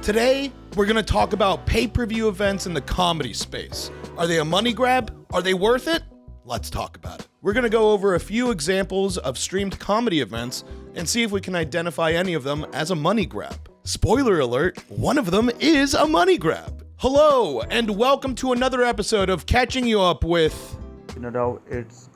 Today, we're going to talk about pay-per-view events in the comedy space. Are they a money grab? Are they worth it? Let's talk about it. We're going to go over a few examples of streamed comedy events and see if we can identify any of them as a money grab. Spoiler alert, one of them is a money grab. Hello, and welcome to another episode of Catching You Up with... Nadav, it's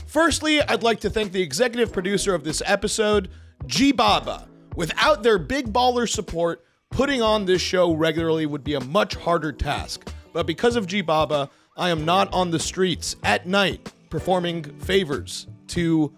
Firstly, I'd like to thank the executive producer of this episode, G Baba. Without their big baller support, putting on this show regularly would be a much harder task. But because of G Baba, I am not on the streets at night performing favors to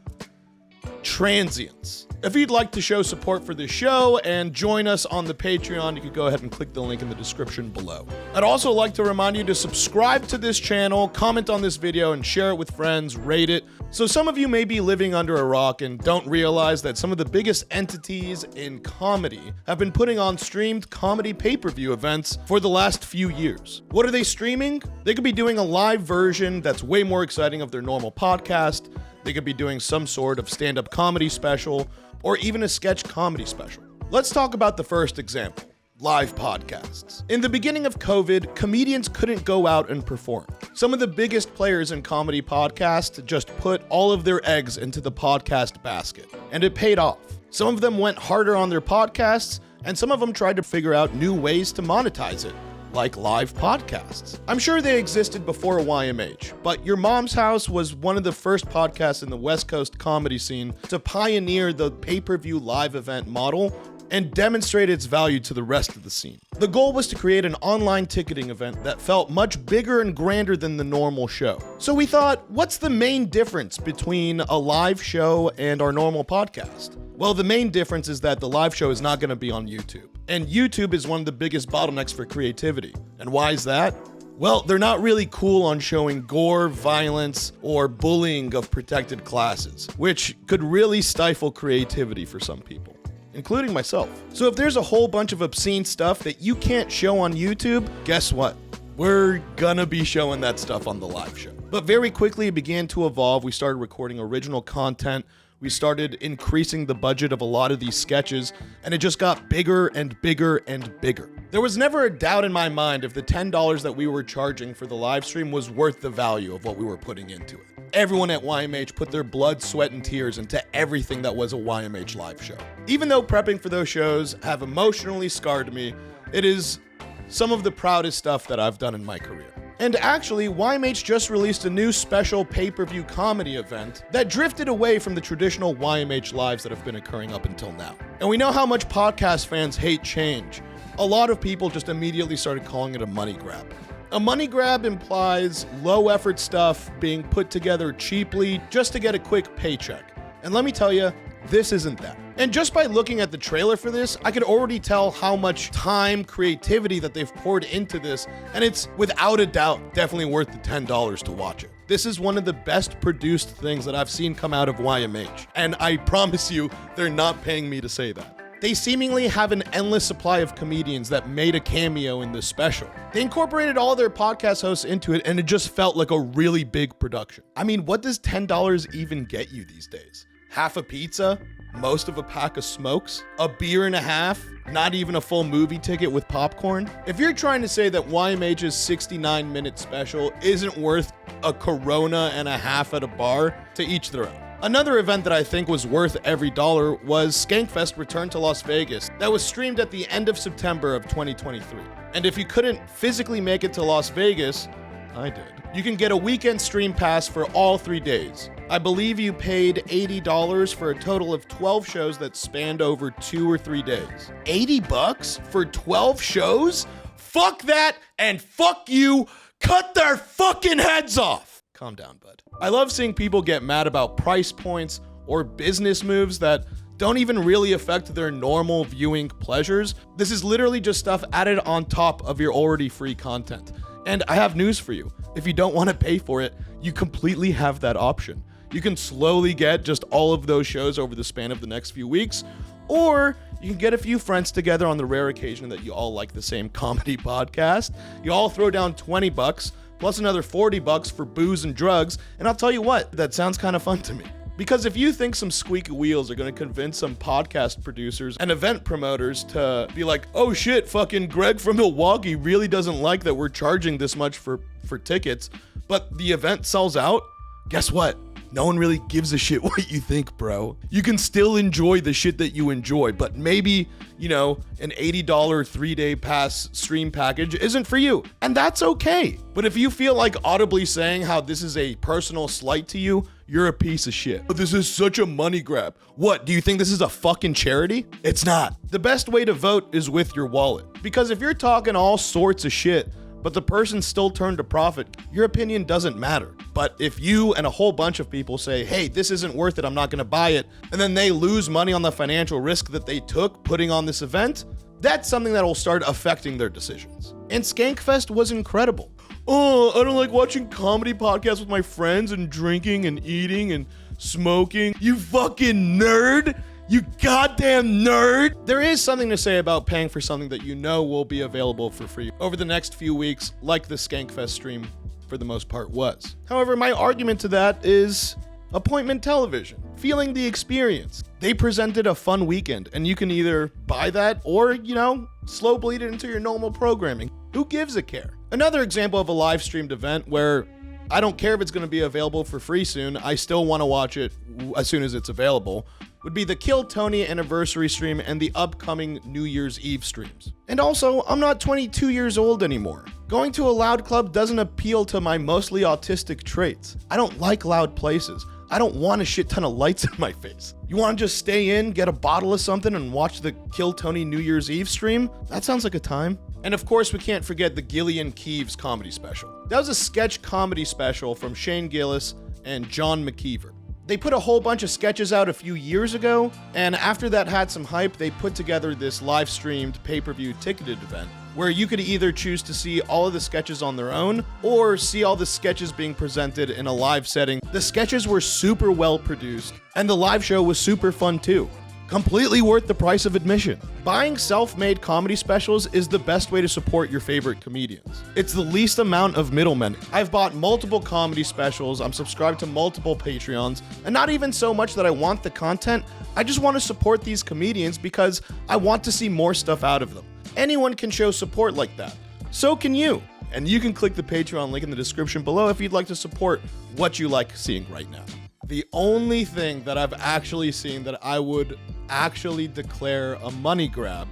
transients. If you'd like to show support for this show and join us on the Patreon, you can go ahead and click the link in the description below. I'd also like to remind you to subscribe to this channel, comment on this video, and share it with friends, rate it. So some of you may be living under a rock and don't realize that some of the biggest entities in comedy have been putting on streamed comedy pay-per-view events for the last few years. What are they streaming? They could be doing a live version that's way more exciting of their normal podcast. They could be doing some sort of stand-up comedy special, or even a sketch comedy special. Let's talk about the first example, live podcasts. In the beginning of COVID, comedians couldn't go out and perform. Some of the biggest players in comedy podcasts just put all of their eggs into the podcast basket, and it paid off. Some of them went harder on their podcasts, and some of them tried to figure out new ways to monetize it, like live podcasts. I'm sure they existed before YMH, but Your Mom's House was one of the first podcasts in the West Coast comedy scene to pioneer the pay-per-view live event model and demonstrate its value to the rest of the scene. The goal was to create an online ticketing event that felt much bigger and grander than the normal show. So we thought, what's the main difference between a live show and our normal podcast? Well, the main difference is that the live show is not going to be on YouTube. And YouTube is one of the biggest bottlenecks for creativity. And why is that? Well, they're not really cool on showing gore, violence, or bullying of protected classes, which could really stifle creativity for some people, including myself. So if there's a whole bunch of obscene stuff that you can't show on YouTube, guess what? We're gonna be showing that stuff on the live show. But very quickly it began to evolve. We started recording original content. We started increasing the budget of a lot of these sketches, and it just got bigger and bigger and bigger. There was never a doubt in my mind if the $10 that we were charging for the live stream was worth the value of what we were putting into it. Everyone at YMH put their blood, sweat, and tears into everything that was a YMH live show. Even though prepping for those shows have emotionally scarred me, it is some of the proudest stuff that I've done in my career. And actually, YMH just released a new special pay-per-view comedy event that drifted away from the traditional YMH lives that have been occurring up until now. And we know how much podcast fans hate change. A lot of people just immediately started calling it a money grab. A money grab implies low-effort stuff being put together cheaply just to get a quick paycheck. And let me tell you, this isn't that. And just by looking at the trailer for this, I could already tell how much time, creativity that they've poured into this, and it's without a doubt definitely worth the $10 to watch it. This is one of the best produced things that I've seen come out of YMH, and I promise you, they're not paying me to say that. They seemingly have an endless supply of comedians that made a cameo in this special. They incorporated all their podcast hosts into it, and it just felt like a really big production. I mean, what does $10 even get you these days? Half a pizza? Most of a pack of smokes? A beer and a half? Not even a full movie ticket with popcorn? If you're trying to say that YMH's 69-minute special isn't worth a Corona and a half at a bar, to each their own. Another event that I think was worth every dollar was Skankfest Return to Las Vegas that was streamed at the end of September of 2023. And if you couldn't physically make it to Las Vegas, I did. You can get a weekend stream pass for all 3 days. I believe you paid $80 for a total of 12 shows that spanned over 2 or 3 days. $80 for 12 shows? Fuck that and fuck you. Cut their fucking heads off. Calm down, bud. I love seeing people get mad about price points or business moves that don't even really affect their normal viewing pleasures. This is literally just stuff added on top of your already free content. And I have news for you. If you don't want to pay for it, you completely have that option. You can slowly get just all of those shows over the span of the next few weeks, or you can get a few friends together on the rare occasion that you all like the same comedy podcast. You all throw down $20 plus another $40 for booze and drugs, and I'll tell you what, that sounds kind of fun to me. Because if you think some squeaky wheels are going to convince some podcast producers and event promoters to be like, oh shit, fucking Greg from Milwaukee really doesn't like that we're charging this much for tickets, but the event sells out, guess what? No one really gives a shit what you think, bro. You can still enjoy the shit that you enjoy, but maybe, you know, an $80 3-day pass stream package isn't for you, and that's okay. But if you feel like audibly saying how this is a personal slight to you, you're a piece of shit. This is such a money grab. What, do you think this is a fucking charity? It's not. The best way to vote is with your wallet. Because if you're talking all sorts of shit, but the person still turned a profit, your opinion doesn't matter. But if you and a whole bunch of people say, hey, this isn't worth it, I'm not gonna buy it, and then they lose money on the financial risk that they took putting on this event, that's something that will start affecting their decisions. And Skankfest was incredible. Oh, I don't like watching comedy podcasts with my friends and drinking and eating and smoking. You fucking nerd! You goddamn nerd! There is something to say about paying for something that you know will be available for free over the next few weeks, like the Skankfest stream for the most part was. However, my argument to that is appointment television. Feeling the experience. They presented a fun weekend, and you can either buy that or, you know, slow bleed it into your normal programming. Who gives a care? Another example of a live streamed event where I don't care if it's going to be available for free soon, I still want to watch it as soon as it's available, would be the Kill Tony anniversary stream and the upcoming New Year's Eve streams. And also, I'm not 22 years old anymore. Going to a loud club doesn't appeal to my mostly autistic traits. I don't like loud places. I don't want a shit ton of lights in my face. You want to just stay in, get a bottle of something, and watch the Kill Tony New Year's Eve stream? That sounds like a time. And of course, we can't forget the Gilly and Keeves comedy special. That was a sketch comedy special from Shane Gillis and John McKeever. They put a whole bunch of sketches out a few years ago, and after that had some hype, they put together this live-streamed pay-per-view ticketed event where you could either choose to see all of the sketches on their own or see all the sketches being presented in a live setting. The sketches were super well produced, and the live show was super fun too. Completely worth the price of admission. Buying self-made comedy specials is the best way to support your favorite comedians. It's the least amount of middlemen. I've bought multiple comedy specials, I'm subscribed to multiple Patreons, and not even so much that I want the content, I just want to support these comedians because I want to see more stuff out of them. Anyone can show support like that. So can you. And you can click the Patreon link in the description below if you'd like to support what you like seeing right now. The only thing that I've actually seen that I would actually declare a money grab,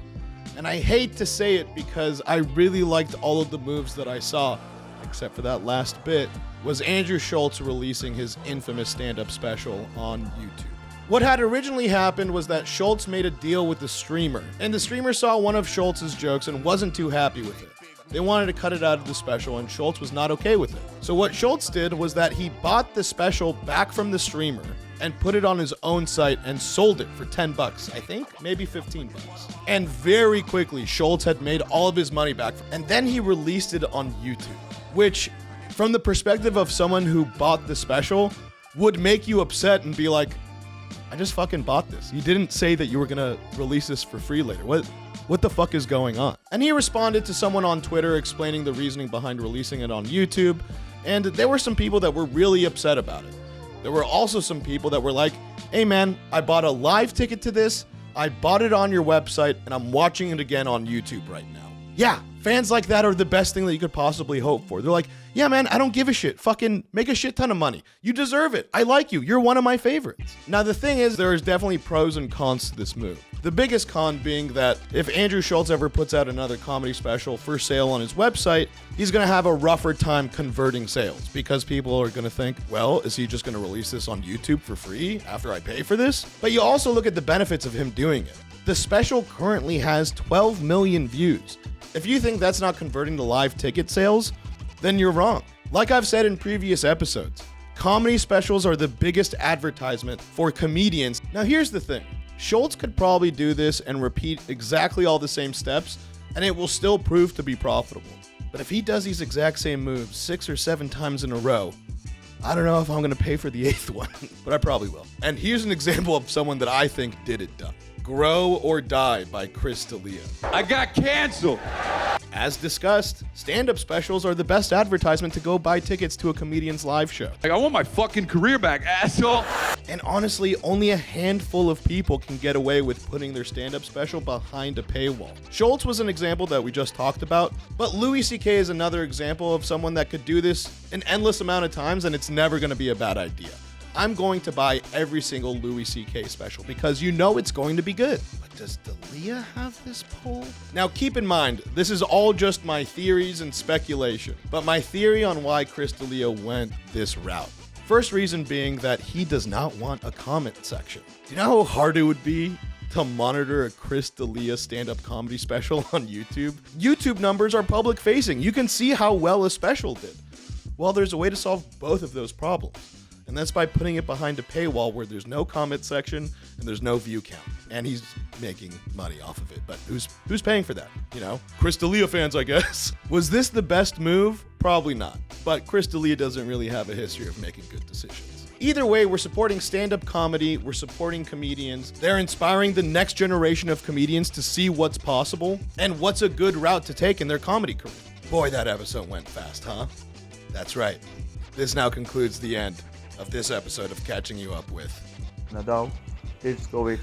and I hate to say it because I really liked all of the moves that I saw, except for that last bit, was Andrew Schulz releasing his infamous stand-up special on YouTube. What had originally happened was that Schulz made a deal with the streamer, and the streamer saw one of Schulz's jokes and wasn't too happy with it. They wanted to cut it out of the special, and Schulz was not okay with it. So what Schulz did was that he bought the special back from the streamer and put it on his own site and sold it for 10 bucks, I think, maybe 15 bucks. And very quickly, Schulz had made all of his money back, and then he released it on YouTube, which, from the perspective of someone who bought the special, would make you upset and be like, I just fucking bought this. You didn't say that you were gonna release this for free later. What the fuck is going on? And he responded to someone on Twitter explaining the reasoning behind releasing it on YouTube, and there were some people that were really upset about it. There were also some people that were like, hey man, I bought a live ticket to this, I bought it on your website, and I'm watching it again on YouTube right now. Yeah, fans like that are the best thing that you could possibly hope for. They're like, yeah man, I don't give a shit. Fucking make a shit ton of money. You deserve it. I like you. You're one of my favorites. Now the thing is, there is definitely pros and cons to this move. The biggest con being that if Andrew Schulz ever puts out another comedy special for sale on his website, he's going to have a rougher time converting sales because people are going to think, well, is he just going to release this on YouTube for free after I pay for this? But you also look at the benefits of him doing it. The special currently has 12 million views. If you think that's not converting to live ticket sales, then you're wrong. Like I've said in previous episodes, comedy specials are the biggest advertisement for comedians. Now here's the thing. Schulz could probably do this and repeat exactly all the same steps, and it will still prove to be profitable. But if he does these exact same moves 6 or 7 times in a row, I don't know if I'm gonna pay for the 8th one, but I probably will. And here's an example of someone that I think did it done. Grow or Die by Chris D'Elia. I got canceled. As discussed, stand-up specials are the best advertisement to go buy tickets to a comedian's live show. Like, I want my fucking career back, asshole. And honestly, only a handful of people can get away with putting their stand-up special behind a paywall. Schulz was an example that we just talked about, but Louis C.K. is another example of someone that could do this an endless amount of times, and it's never going to be a bad idea. I'm going to buy every single Louis C.K. special because you know it's going to be good. But does D'Elia have this poll? Now keep in mind, this is all just my theories and speculation, but my theory on why Chris D'Elia went this route. First reason being that he does not want a comment section. Do you know how hard it would be to monitor a Chris D'Elia stand-up comedy special on YouTube? YouTube numbers are public facing. You can see how well a special did. Well, there's a way to solve both of those problems. And that's by putting it behind a paywall where there's no comment section and there's no view count. And he's making money off of it. But who's paying for that? You know, Chris D'Elia fans, I guess. Was this the best move? Probably not. But Chris D'Elia doesn't really have a history of making good decisions. Either way, we're supporting stand-up comedy. We're supporting comedians. They're inspiring the next generation of comedians to see what's possible and what's a good route to take in their comedy career. Boy, that episode went fast, huh? That's right. This now concludes the end of this episode of Catching You Up With Nadav. It's go.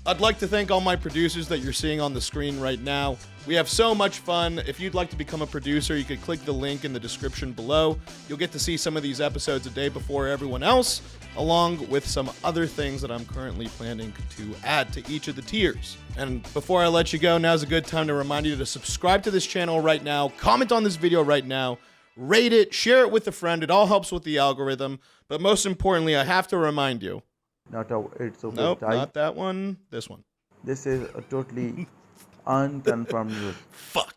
I'd like to thank all my producers that you're seeing on the screen right now. We have so much fun. If you'd like to become a producer, you could click the link in the description below. You'll get to see some of these episodes a day before everyone else, along with some other things that I'm currently planning to add to each of the tiers. And before I let you go, now's a good time to remind you to subscribe to this channel right now, comment on this video right now, rate it, share it with a friend. It all helps with the algorithm. But most importantly, I have to remind you. Nadav, it's okay. Nope, not that one. This one. This is a totally unconfirmed news. Fuck.